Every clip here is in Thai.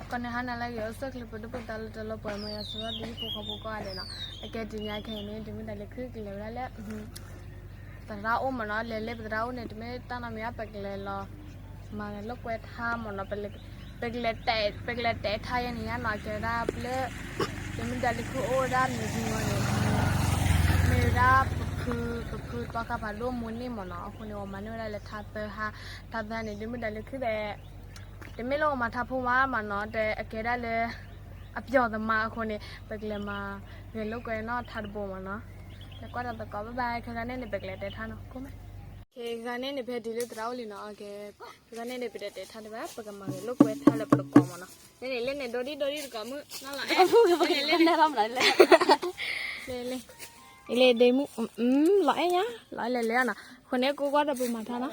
con này hắn là cái sơ clip được bắt đầu từ lúc mới giờ số đi phụ có ai đó cái chuyện nhà cái này thì mình đã lấy cái lời làแต่เราอุ้มมันเนาะเล็บเราเนี่ยจะไม่ตั้งน้ำยาไปเลยหรอมาลูกเวทห้ามมันเนาะไปเลยแต่ไทยนี่นะจะได้เลยจะมันจะเล็กคือโอ้ด้านมีจริงวะเนี่ยไม่ได้คือตัวกับพัดลมมุนนี่มันเนาะคนเดียวมันนี่เวลาเลยทับไปหาทับไปเนี่ยจะมันจะเล็กคือแต่ไม่ลงมาทับเพราะว่ามันเนาะแต่แกได้เลยอับยอดมาคนนี้ไปเลยมาเรียนลูกเวทเนาะทัดบ่มันเนาะแล้วก็เราตะกอบไปคือการเนี่ยไปเกลี่ยแต่ท่านเนาะคุ้มไหมคือการเนี่ยไปดีเลยตราอุลิเนาะคือการเนี่ยไปเด็ดท่านแบบปกติมาลูกเวทท่านเลยปกติมันเนาะเนี่ยเล่นเนี่ยโดดีกับมือนั่นแหละเล่นได้ทำไรเลยเล่นเดมุหล่อเนี้ยหล่อเลยนะคนนี้กูก็จะไปมาท่านเนาะ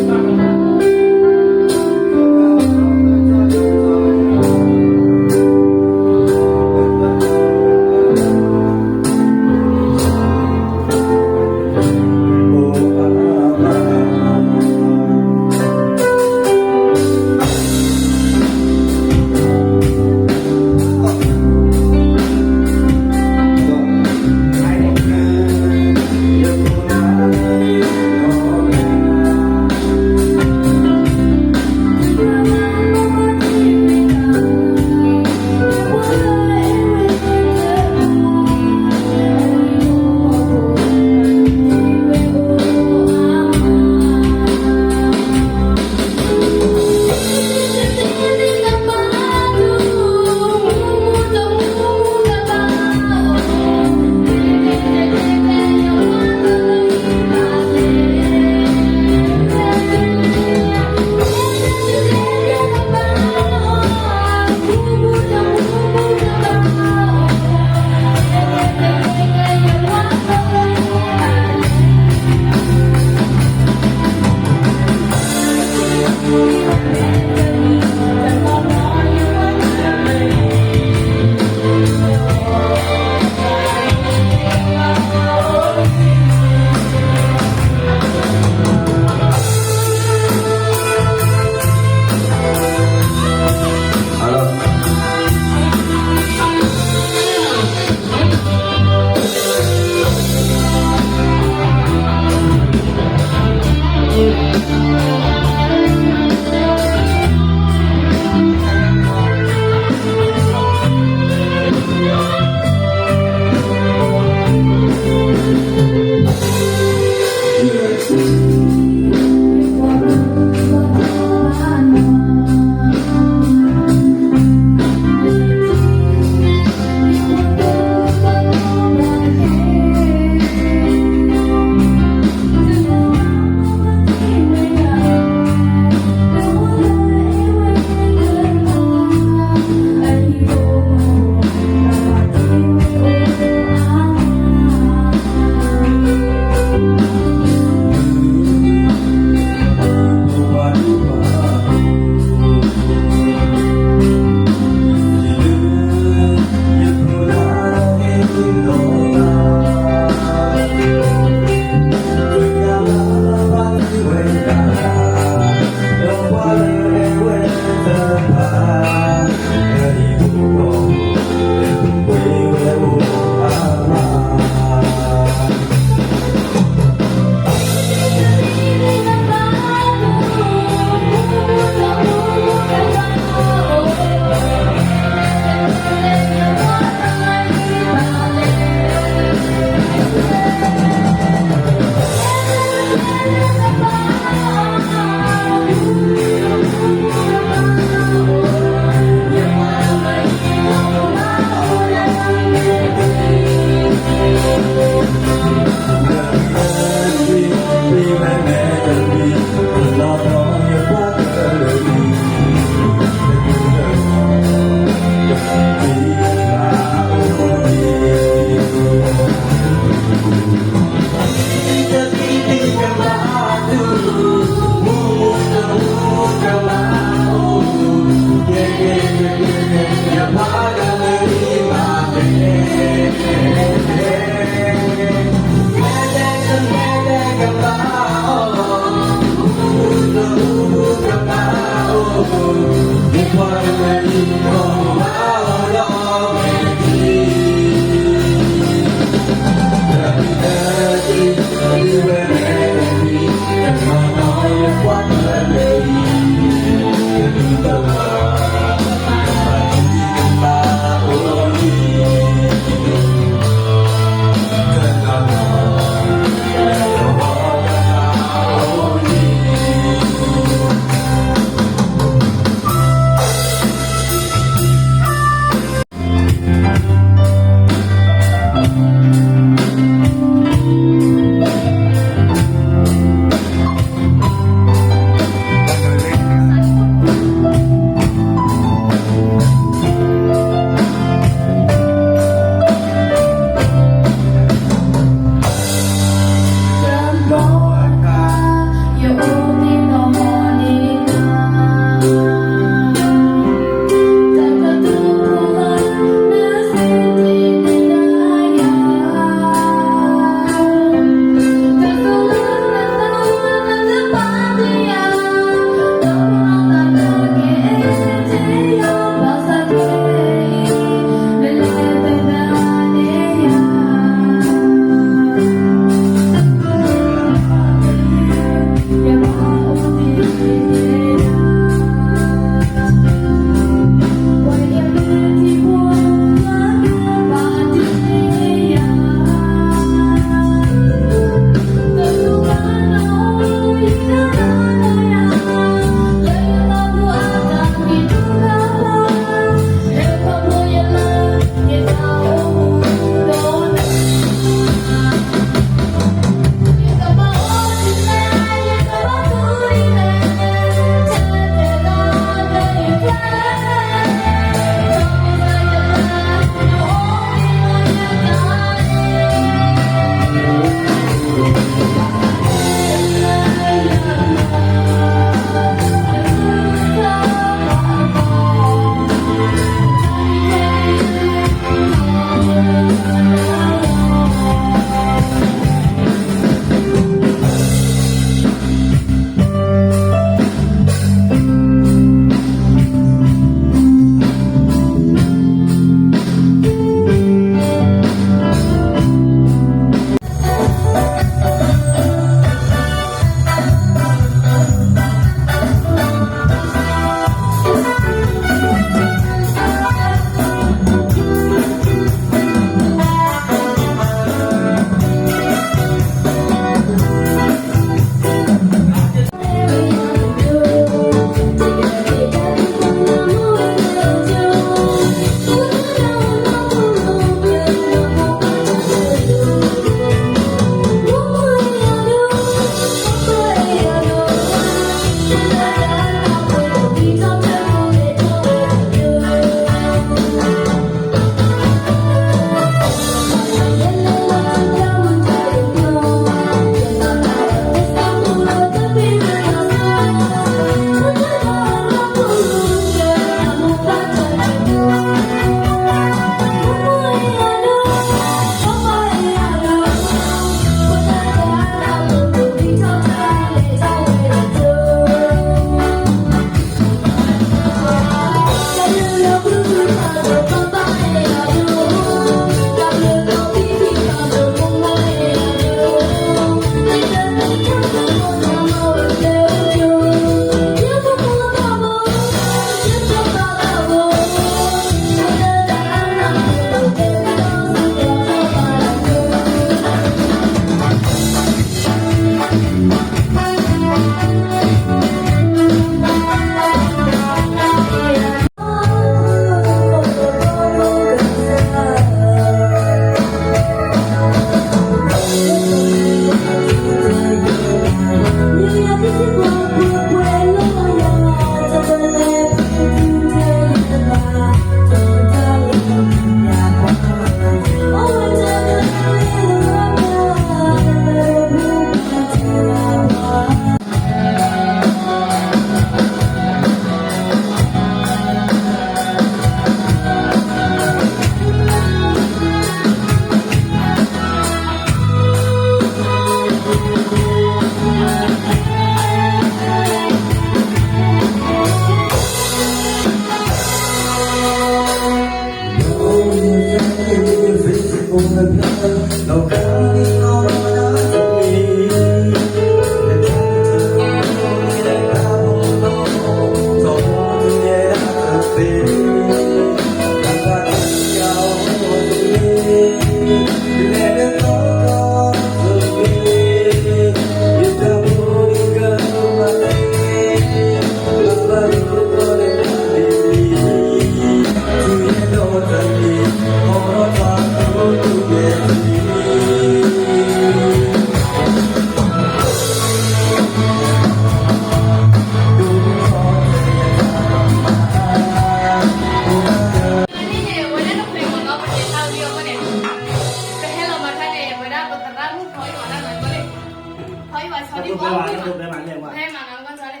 ဆော်ဒီပေါ်ပြီးမှာဘယ်မှာငါကဆော်လေ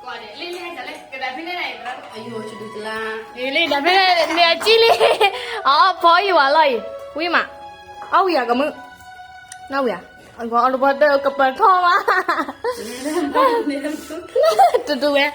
ကွာလေလေးကြလေကဒါဖိနေလိုက်တော့ အယူချူတူလား လေးဒါဖိနေနေကြည့်လေအော်ဖော်ယူပါလိုက်ဝိမှာအောက်ရကမနောက်ရအကောအလဘတ်ကပတ်ထောမှာတူတူပဲ